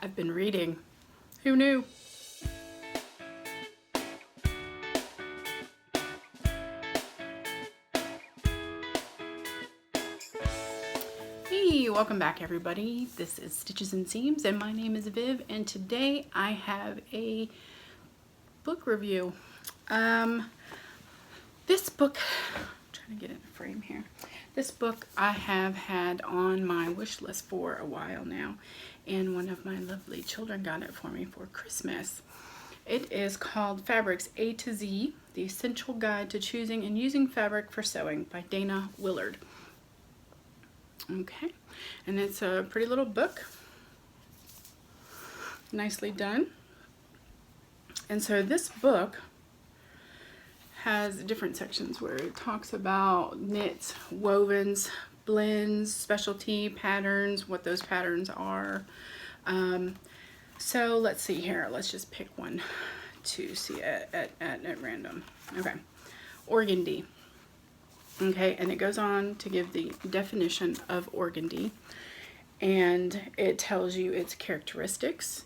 I've been reading. Who knew? Hey, welcome back everybody. This is Stitches and Seams and my name is Viv, and today I have a book review. This book, I'm trying to get it in a frame here. This book I have had on my wish list for a while now, and one of my lovely children got it for me for Christmas. It is called Fabrics A to Z, The Essential Guide to Choosing and Using Fabric for Sewing by Dana Willard. Okay, and it's a pretty little book, nicely done. And so this book has different sections where it talks about knits, wovens, blends, specialty patterns, what those patterns are. So let's see here. Let's just pick one to see at random. Okay, Organdy. Okay, and it goes on to give the definition of Organdy, and it tells you its characteristics.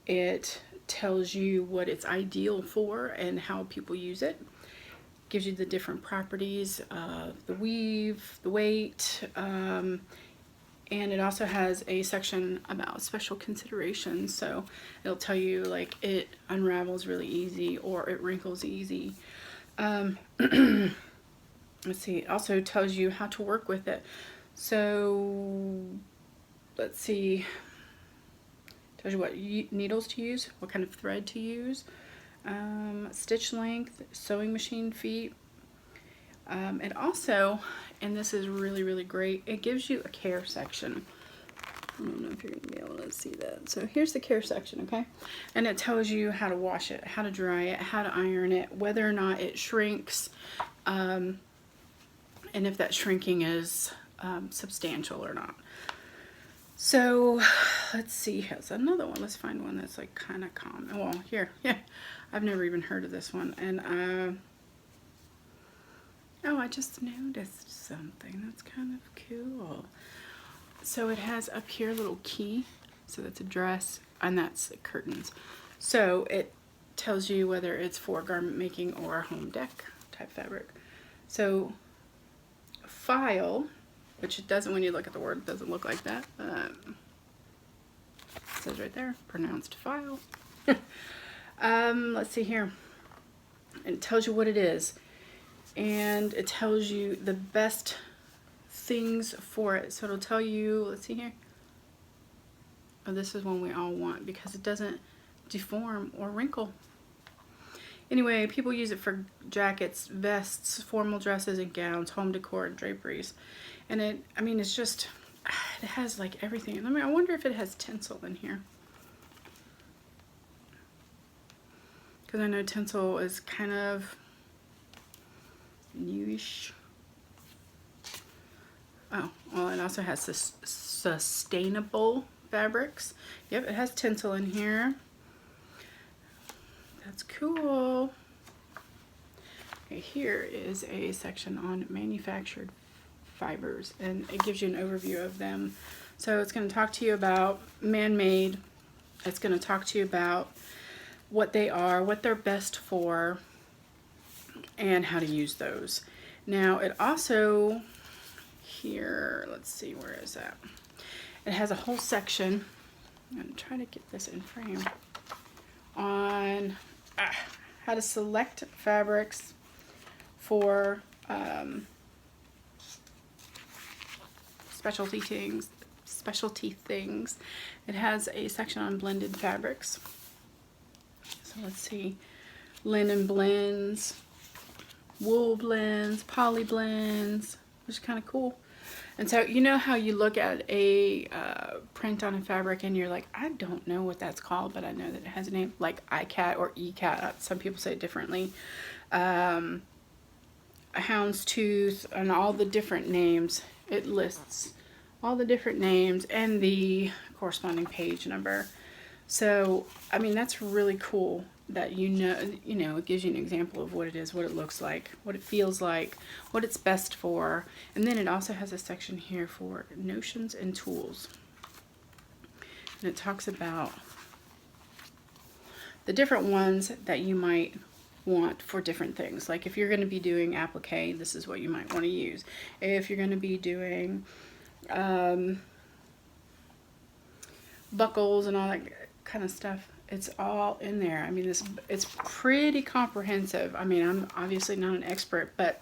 It tells you what it's ideal for and how people use it. Gives you the different properties of the weave, the weight, and it also has a section about special considerations. So it'll tell you like it unravels really easy or it wrinkles easy. Let's see, it also tells you how to work with it. So let's see, tells you what needles to use, what kind of thread to use, stitch length, sewing machine feet. It also, and this is really great, it gives you a care section. I don't know if you're going to be able to see that. So here's the care section, okay? And it tells you how to wash it, how to dry it, how to iron it, whether or not it shrinks, and if that shrinking is substantial or not. So let's see, here's another one. Let's find one that's like kind of common. Well, here, yeah, I've never even heard of this one. And oh, I just noticed something that's kind of cool. So it has up here a little key. So that's a dress, and that's the curtains. So it tells you whether it's for garment making or home deck type fabric. So file, which it doesn't, when you look at the word, it doesn't look like that. It says right there, pronounced file. Let's see here. It tells you what it is. And it tells you the best things for it. So it'll tell you, let's see here. Oh, this is one we all want because it doesn't deform or wrinkle. Anyway, people use it for jackets, vests, formal dresses and gowns, home decor and draperies. And it, I mean, it's just, it has like everything. I wonder if it has tinsel in here. Because I know tinsel is kind of newish. Oh, well, it also has sustainable fabrics. Yep, it has tinsel in here. That's cool. Okay, here is a section on manufactured fibers, and it gives you an overview of them. So it's going to talk to you about man-made. It's going to talk to you about what they are, what they're best for, and how to use those. Now it also, here, let's see, where is that? It has a whole section, I'm going to try to get this in frame, on how to select fabrics for specialty things. It has a section on blended fabrics. So let's see, linen blends, wool blends, poly blends, which is kind of cool. And so you know how you look at a print on a fabric and you're like, I don't know what that's called, but I know that it has a name, like ICAT or ECAT. Some people say it differently. A houndstooth, and all the different names. It lists all the different names and the corresponding page number. So, I mean, that's really cool that you know, it gives you an example of what it is, what it looks like, what it feels like, what it's best for. And then it also has a section here for notions and tools. and it talks about the different ones that you might want for different things. Like if you're going to be doing applique, this is what you might want to use. If you're going to be doing buckles and all that kind of stuff, it's all in there. I mean, it's pretty comprehensive. I mean, I'm obviously not an expert, but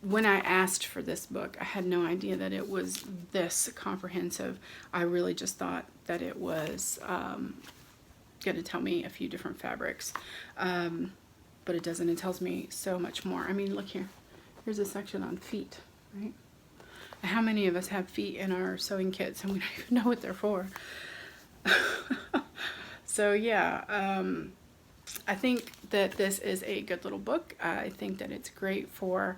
when I asked for this book, I had no idea that it was this comprehensive. I really just thought that it was going to tell me a few different fabrics, but it doesn't. It tells me so much more. I mean, look here. Here's a section on feet, right? How many of us have feet in our sewing kits and we don't even know what they're for? So yeah, I think that this is a good little book. I think that it's great for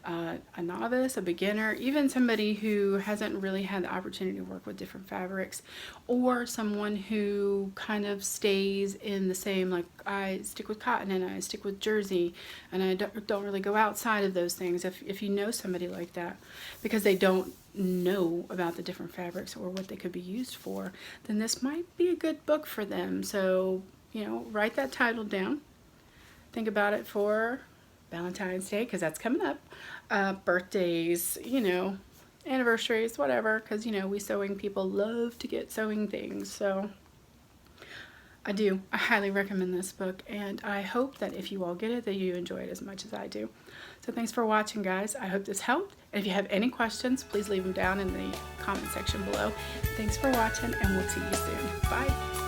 a novice, a beginner, even somebody who hasn't really had the opportunity to work with different fabrics, or someone who kind of stays in the same, like I stick with cotton and I stick with jersey and I don't really go outside of those things. If you know somebody like that, because they don't know about the different fabrics or what they could be used for, then this might be a good book for them. So, you know, write that title down. Think about it for Valentine's Day, because that's coming up. Birthdays, you know, anniversaries, whatever, because, you know, we sewing people love to get sewing things. So I highly recommend this book, and I hope that if you all get it, that you enjoy it as much as I do. So thanks for watching, guys. I hope this helped. And if you have any questions, please leave them down in the comment section below. Thanks for watching, and we'll see you soon. Bye.